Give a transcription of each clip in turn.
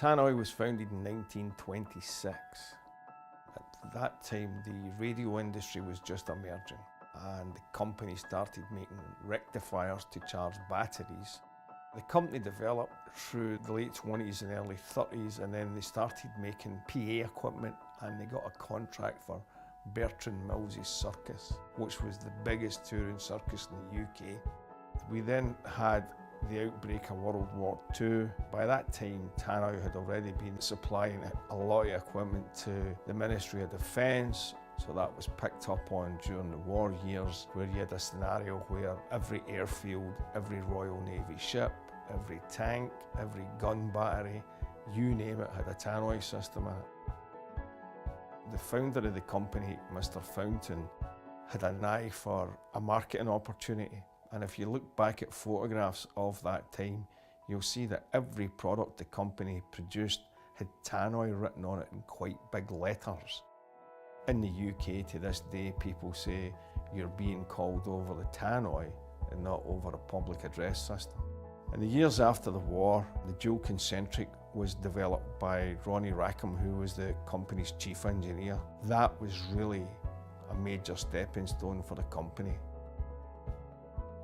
TANNOY was founded in 1926. At that time, the radio industry was just emerging, and the company started making rectifiers to charge batteries. The company developed through the late 20s and early 30s, and then they started making PA equipment, and they got a contract for Bertrand Mills's circus, which was the biggest touring circus in the UK. We then had the outbreak of World War II. By that time, TANNOY had already been supplying a lot of equipment to the Ministry of Defence, so that was picked up on during the war years, where you had a scenario where every airfield, every Royal Navy ship, every tank, every gun battery, you name it, had a TANNOY system in it. The founder of the company, Mr. Fountain, had an eye for a marketing opportunity. And if you look back at photographs of that time, you'll see that every product the company produced had TANNOY written on it in quite big letters. In the UK to this day, people say you're being called over the TANNOY and not over a public address system. In the years after the war, the dual concentric was developed by Ronnie Rackham, who was the company's chief engineer. That was really a major stepping stone for the company.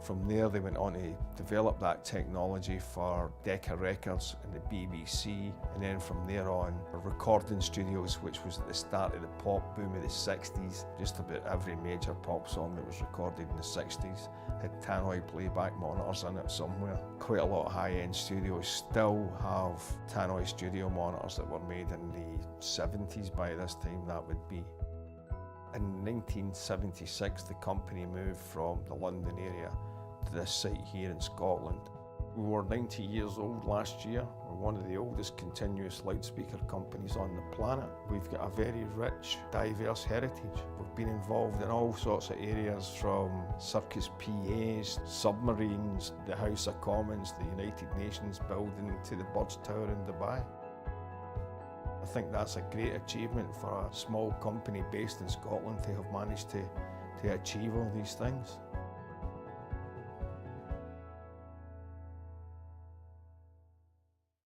From there, they went on to develop that technology for Decca Records and the BBC, and then from there on, recording studios, which was at the start of the pop boom of the 60s. Just about every major pop song that was recorded in the 60s had TANNOY playback monitors in it somewhere. Quite a lot of high-end studios still have TANNOY studio monitors that were made in the 70s by this time, that would be. In 1976, the company moved from the London area to this site here in Scotland. We were 90 years old last year. We're one of the oldest continuous loudspeaker companies on the planet. We've got a very rich, diverse heritage. We've been involved in all sorts of areas, from circus PAs, submarines, the House of Commons, the United Nations building, to the Burj Tower in Dubai. I think that's a great achievement for a small company based in Scotland to have managed to achieve all these things.